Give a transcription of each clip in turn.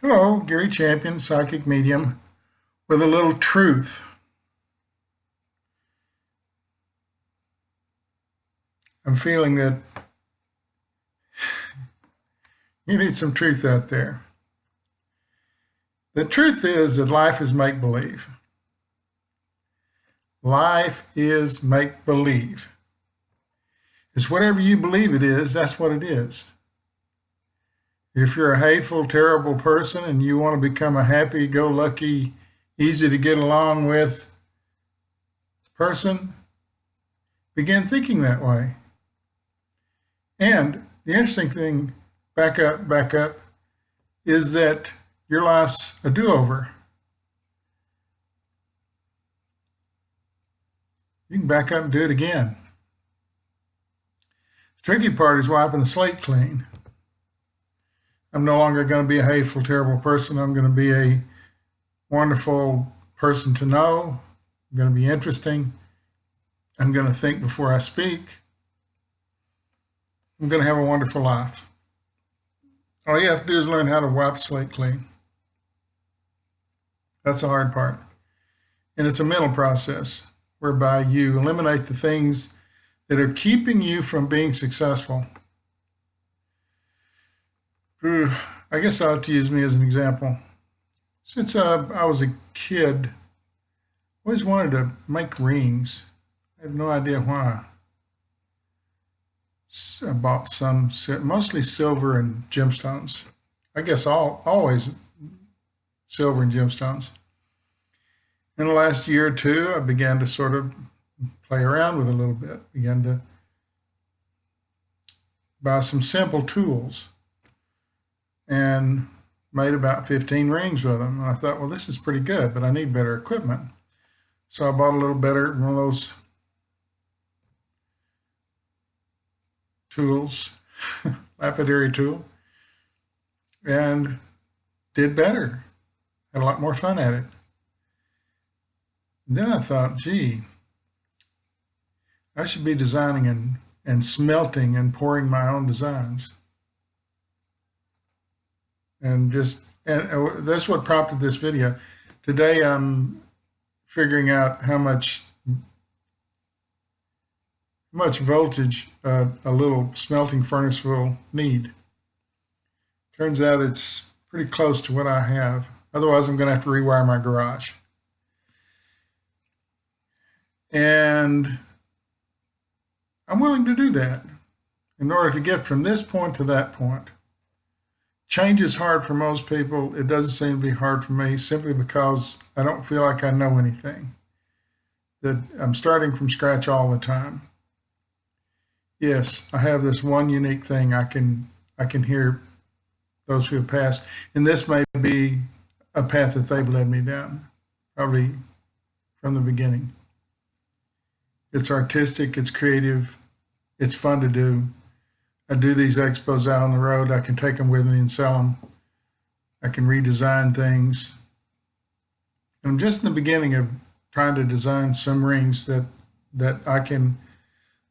Hello, Gary Champion, psychic medium, with a little truth. I'm feeling that you need some truth out there. The truth is that life is make believe. Life is make believe. It's whatever you believe it is, that's what it is. If you're a hateful, terrible person and you want to become a happy go lucky, easy to get along with person, begin thinking that way. And the interesting thing, back up, is that your life's a do-over. You can back up and do it again. The tricky part is wiping the slate clean. I'm no longer going to be a hateful, terrible person. I'm going to be a wonderful person to know. I'm going to be interesting. I'm going to think before I speak. I'm going to have a wonderful life. All you have to do is learn how to wipe the slate clean. That's the hard part. And it's a mental process whereby you eliminate the things that are keeping you from being successful. I guess I ought to use me as an example. Since I was a kid, I always wanted to make rings. I have no idea why. I bought some, mostly silver and gemstones. I guess always silver and gemstones. In the last year or two, I began to sort of play around with it a little bit. Began to buy some simple tools and made about 15 rings with them. And I thought, well, this is pretty good, but I need better equipment. So I bought a little better, one of those tools, lapidary tool, and did better. Had a lot more fun at it. Then I thought, gee, I should be designing and smelting and pouring my own designs. And that's what prompted this video. Today I'm figuring out how much voltage a little smelting furnace will need. Turns out it's pretty close to what I have. Otherwise, I'm going to have to rewire my garage. And I'm willing to do that in order to get from this point to that point. Change is hard for most people. It doesn't seem to be hard for me simply because I don't feel like I know anything. That I'm starting from scratch all the time. Yes, I have this one unique thing. I can hear those who have passed, and this may be a path that they've led me down, probably from the beginning. It's artistic, it's creative, it's fun to do. I do these expos out on the road. I can take them with me and sell them. I can redesign things. And I'm just in the beginning of trying to design some rings that I can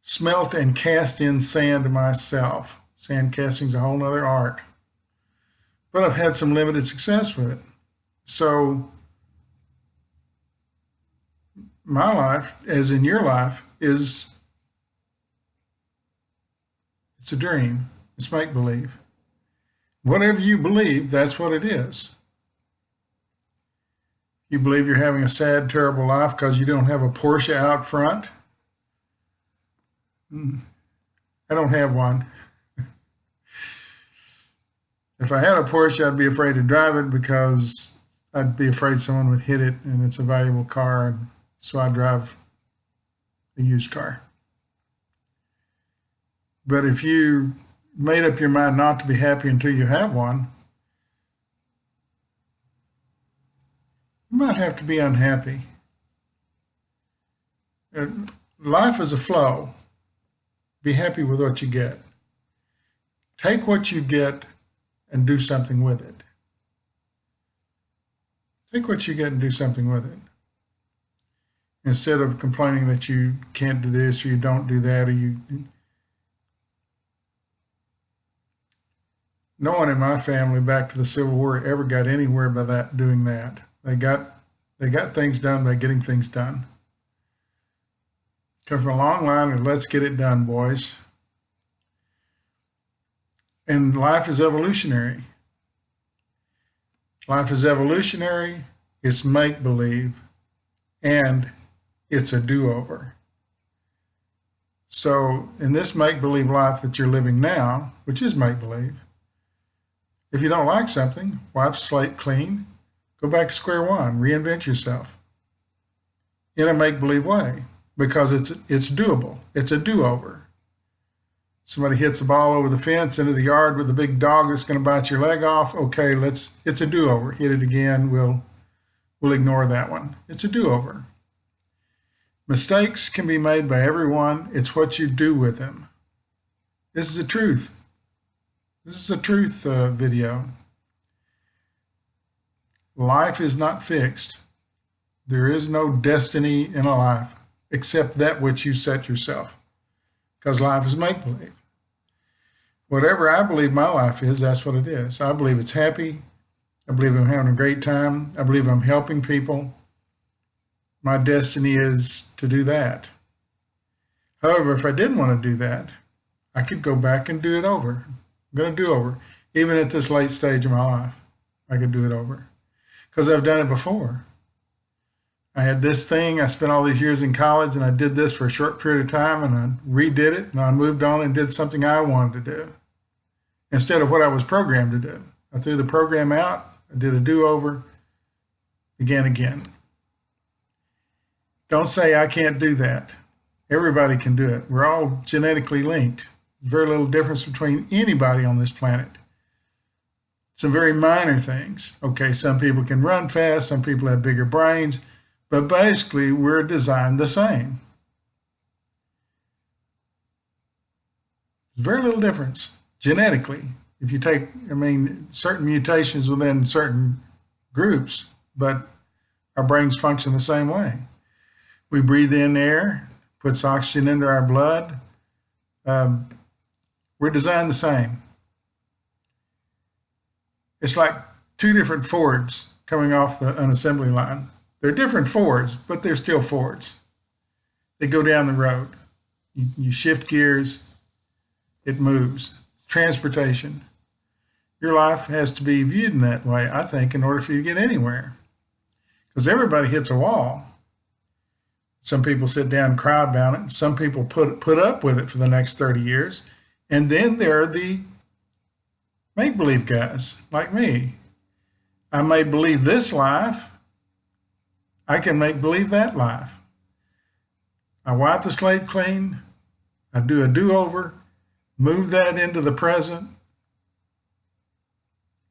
smelt and cast in sand myself. Sand casting is a whole other art. But I've had some limited success with it. So my life, as in your life, it's a dream. It's make-believe. Whatever you believe, that's what it is. You believe you're having a sad, terrible life because you don't have a Porsche out front? I don't have one. If I had a Porsche, I'd be afraid to drive it because I'd be afraid someone would hit it, and it's a valuable car, and so I drive a used car. But if you made up your mind not to be happy until you have one, you might have to be unhappy. Life is a flow. Be happy with what you get. Take what you get and do something with it. Take what you get and do something with it. Instead of complaining that you can't do this or you don't do that or you... No one in my family back to the Civil War ever got anywhere by doing that. They got things done by getting things done. Come from a long line of let's get it done, boys. And life is evolutionary. Life is evolutionary, it's make-believe, and it's a do-over. So in this make-believe life that you're living now, which is make-believe, if you don't like something, wipe the slate clean, go back to square one, reinvent yourself in a make-believe way, because it's doable. It's a do-over. Somebody hits the ball over the fence into the yard with a big dog that's going to bite your leg off. Okay, it's a do-over. Hit it again. We'll ignore that one. It's a do-over. Mistakes can be made by everyone. It's what you do with them. This is the truth. This is a truth video. Life is not fixed. There is no destiny in a life except that which you set yourself, because life is make-believe. Whatever I believe my life is, that's what it is. I believe it's happy. I believe I'm having a great time. I believe I'm helping people. My destiny is to do that. However, if I didn't want to do that, I could go back and do it over. I'm going to do over. Even at this late stage of my life, I could do it over, because I've done it before. I had this thing, I spent all these years in college, and I did this for a short period of time, and I redid it, and I moved on and did something I wanted to do instead of what I was programmed to do. I threw the program out, I did a do-over, began again. Don't say I can't do that. Everybody can do it. We're all genetically linked. Very little difference between anybody on this planet. Some very minor things. Okay, some people can run fast, some people have bigger brains, but basically we're designed the same. There's very little difference genetically. If you take, certain mutations within certain groups, but our brains function the same way. We breathe in air, puts oxygen into our blood. We're designed the same. It's like two different Fords coming off an assembly line. They're different Fords, but they're still Fords. They go down the road. You shift gears, it moves. Transportation. Your life has to be viewed in that way, I think, in order for you to get anywhere. Because everybody hits a wall. Some people sit down and cry about it. Some people put up with it for the next 30 years. And then there are the make-believe guys like me. I may believe this life. I can make believe that life. I wipe the slate clean. I do a do-over, move that into the present,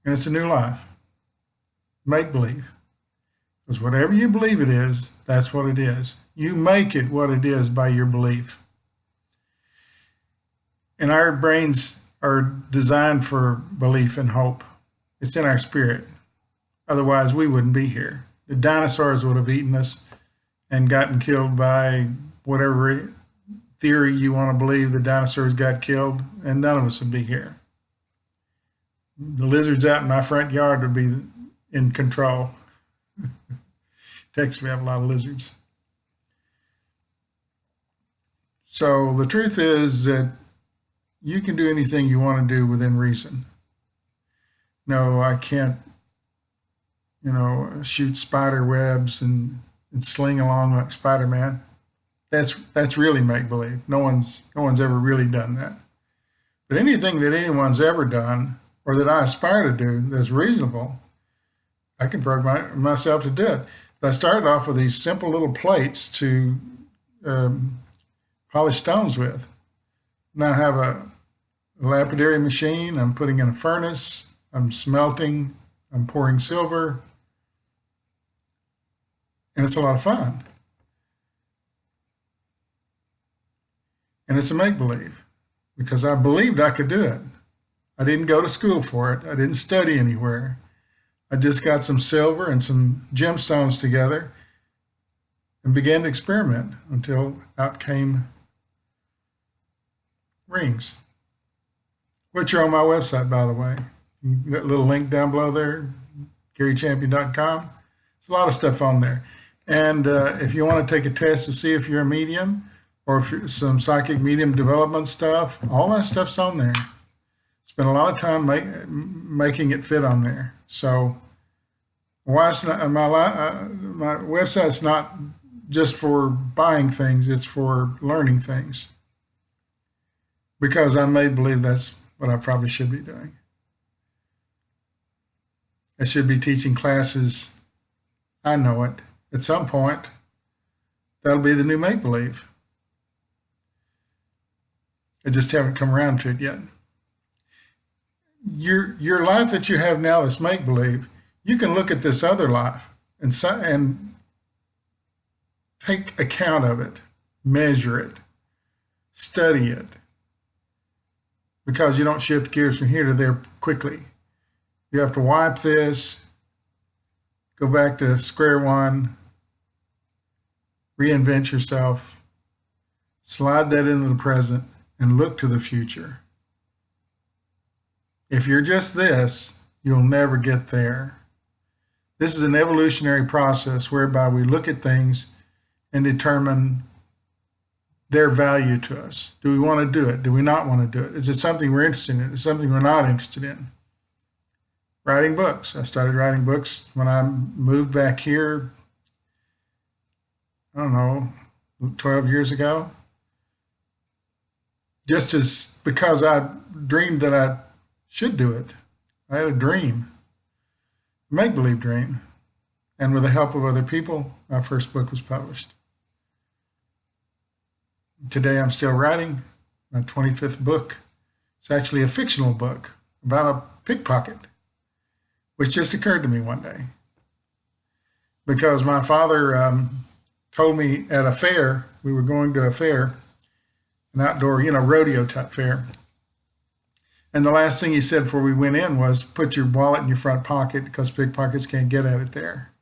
and it's a new life. Make believe. Because whatever you believe it is, that's what it is. You make it what it is by your belief. And our brains are designed for belief and hope. It's in our spirit. Otherwise, we wouldn't be here. The dinosaurs would have eaten us and gotten killed by whatever theory you want to believe. The dinosaurs got killed, and none of us would be here. The lizards out in my front yard would be in control. Texas, we have a lot of lizards. So the truth is that you can do anything you want to do within reason. No, I can't, shoot spider webs and sling along like Spider-Man. That's really make-believe. No one's ever really done that. But anything that anyone's ever done or that I aspire to do that's reasonable, I can program myself to do it. I started off with these simple little plates to polish stones with. Now I have a lapidary machine. I'm putting in a furnace. I'm smelting. I'm pouring silver. And it's a lot of fun. And it's a make-believe because I believed I could do it. I didn't go to school for it. I didn't study anywhere. I just got some silver and some gemstones together and began to experiment until out came rings, which are on my website, by the way. You got a little link down below there, GaryChampion.com. There's a lot of stuff on there. And if you want to take a test to see if you're a medium or if you're some psychic medium development stuff, all that stuff's on there. Spent a lot of time making it fit on there. So why it's not, my website's not just for buying things, it's for learning things. Because I made believe that's what I probably should be doing. I should be teaching classes. I know it. At some point, that'll be the new make-believe. I just haven't come around to it yet. Your life that you have now, this make-believe, you can look at this other life and take account of it, measure it, study it, because you don't shift gears from here to there quickly. You have to wipe this, go back to square one, reinvent yourself, slide that into the present, and look to the future. If you're just this, you'll never get there. This is an evolutionary process whereby we look at things and determine their value to us. Do we want to do it? Do we not want to do it? Is it something we're interested in? Is it something we're not interested in? Writing books. I started writing books when I moved back here, I don't know, 12 years ago. Just as because I dreamed that I should do it. I had a dream, a make-believe dream. And with the help of other people, my first book was published. Today I'm still writing my 25th book. It's actually a fictional book about a pickpocket, which just occurred to me one day. Because my father told me at a fair, we were going to a fair, an outdoor, rodeo type fair. And the last thing he said before we went in was, put your wallet in your front pocket because pickpockets can't get at it there.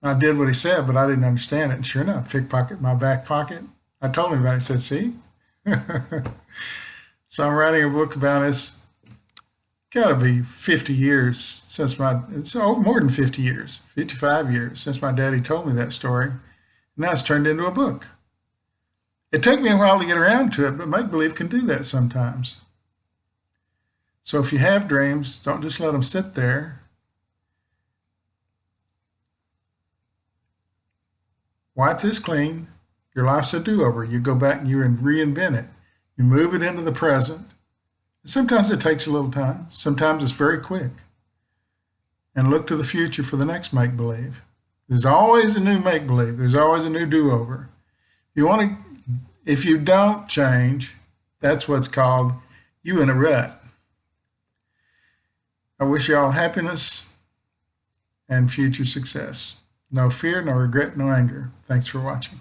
I did what he said, but I didn't understand it. And sure enough, pickpocket in my back pocket. I told him about it. He said, see? So I'm writing a book about this. Got to be 50 years since it's more than 50 years, 55 years since my daddy told me that story. And now it's turned into a book. It took me a while to get around to it, but make-believe can do that sometimes. So if you have dreams, don't just let them sit there. Wipe this clean. Your life's a do-over. You go back and you reinvent it. You move it into the present. Sometimes it takes a little time. Sometimes it's very quick. And look to the future for the next make-believe. There's always a new make-believe. There's always a new do-over. If you don't change, that's what's called you in a rut. I wish you all happiness and future success. No fear, no regret, no anger. Thanks for watching.